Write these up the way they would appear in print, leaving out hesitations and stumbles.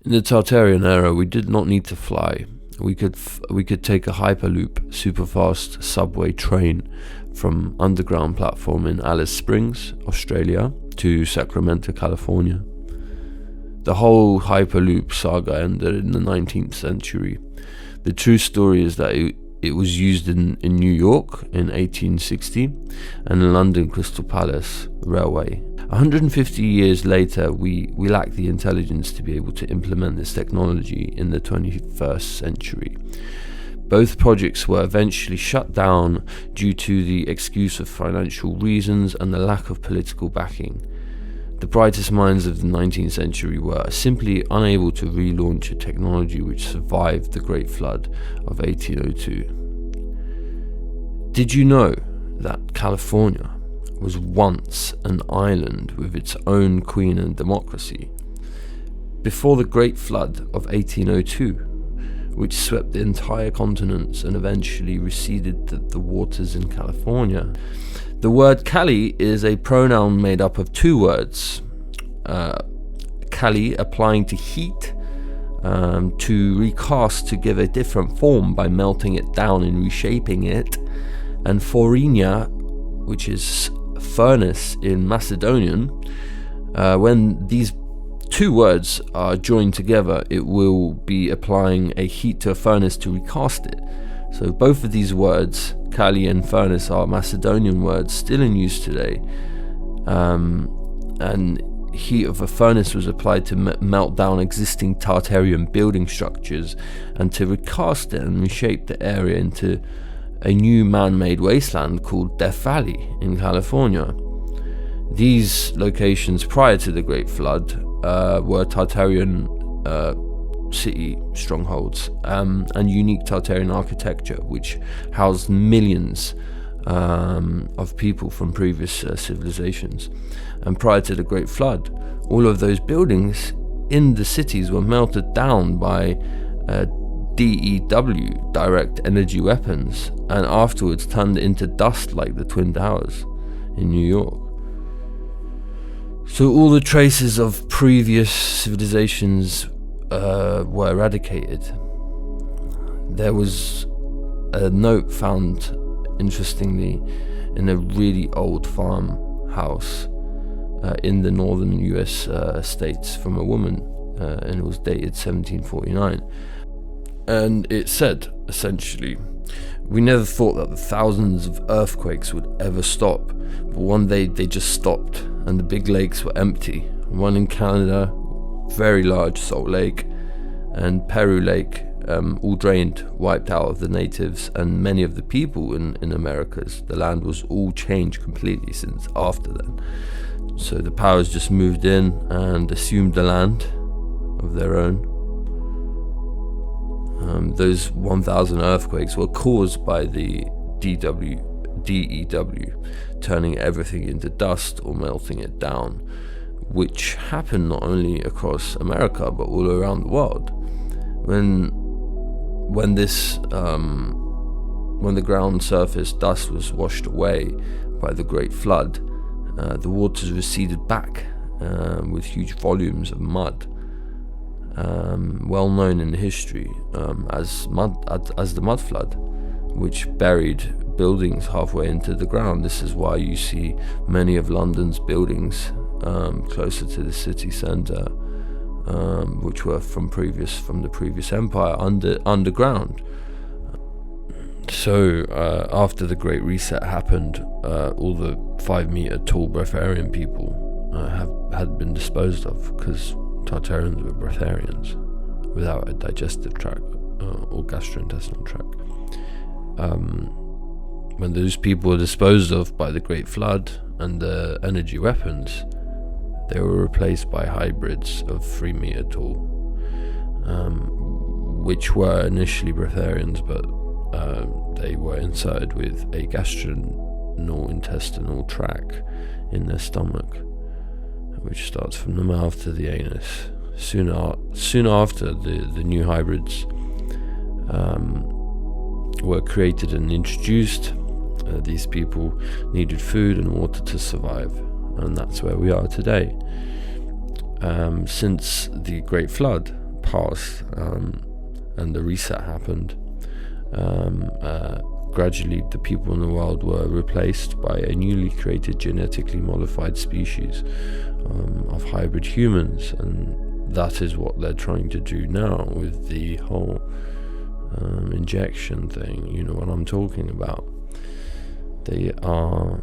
In the Tartarian era, we did not need to fly. We could take a hyperloop, superfast subway train from underground platform in Alice Springs, Australia, to Sacramento, California. The whole hyperloop saga ended in the 19th century. The true story is that it was used in New York in 1860 and the London Crystal Palace Railway. 150 years later, we lack the intelligence to be able to implement this technology in the 21st century. Both projects were eventually shut down due to the excuse of financial reasons and the lack of political backing. The brightest minds of the 19th century were simply unable to relaunch a technology which survived the Great Flood of 1802. Did you know that California was once an island with its own queen and democracy? Before the Great Flood of 1802, which swept the entire continent and eventually receded the waters in California, the word Kali is a pronoun made up of two words. Kali, applying to heat, to recast, to give a different form by melting it down and reshaping it, and fornia, which is furnace in Macedonian. When these two words are joined together, it will be applying a heat to a furnace to recast it. So both of these words, kali and furnace, are Macedonian words still in use today. And heat of a furnace was applied to melt down existing Tartarian building structures and to recast it and reshape the area into a new man-made wasteland called Death Valley in California. These locations prior to the Great Flood were Tartarian city strongholds and unique Tartarian architecture, which housed millions of people from previous civilizations. And prior to the Great Flood, all of those buildings in the cities were melted down by DEW, direct energy weapons, and afterwards turned into dust like the Twin Towers in New York. So all the traces of previous civilizations were eradicated. There was a note found, interestingly, in a really old farmhouse in the northern US states from a woman, and it was dated 1749. And it said, essentially, "We never thought that the thousands of earthquakes would ever stop, but one day they just stopped, and the big lakes were empty. One in Canada, very large Salt Lake, and Peru Lake, all drained, wiped out of the natives and many of the people in Americas. The land was all changed completely since after then. So the powers just moved in and assumed the land of their own. Those 1,000 earthquakes were caused by the DEW, turning everything into dust or melting it down, which happened not only across America but all around the world. When the ground surface dust was washed away by the Great Flood, the waters receded back with huge volumes of mud, well known in history as the mud flood, which buried buildings halfway into the ground. This is why you see many of London's buildings closer to the city centre, which were from the previous empire, underground. So after the Great Reset happened, all the 5-meter tall breatharian people had been disposed of, because Tartarians were breatharians without a digestive tract or gastrointestinal tract. When those people were disposed of by the Great Flood and the energy weapons, they were replaced by hybrids of 3-meter tall, which were initially breatharians, but they were inserted with a gastrointestinal tract in their stomach, which starts from the mouth to the anus. Soon after, the new hybrids were created and introduced. These people needed food and water to survive, and that's where we are today. Since the Great Flood, passed and the reset happened, gradually the people in the world were replaced by a newly created genetically modified species of hybrid humans, and that is what they're trying to do now with the whole injection thing. You know what I'm talking about. They are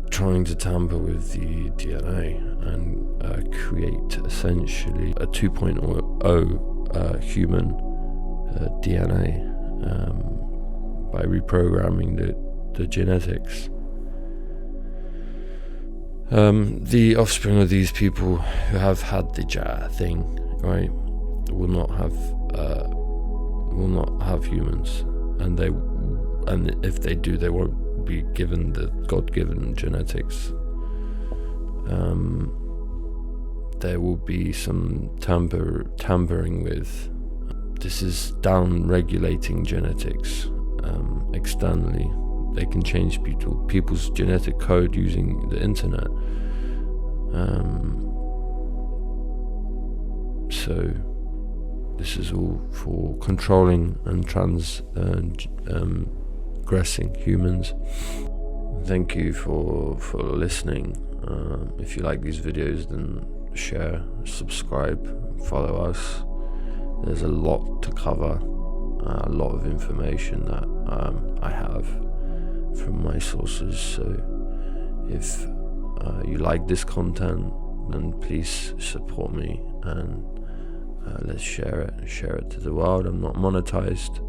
trying to tamper with the DNA and create essentially a 2.0 human DNA by reprogramming the genetics. The offspring of these people who have had the thing, right, will not have humans, and if they do, they won't be given the God-given genetics. There will be some tampering with. This is down-regulating genetics externally. They can change people's genetic code using the internet. So this is all for controlling and transgressing humans. Thank you for listening. If you like these videos, then share, subscribe, follow us. There's a lot to cover, a lot of information that I have from my sources. So if you like this content, then please support me and let's share it to the world. I'm not monetized.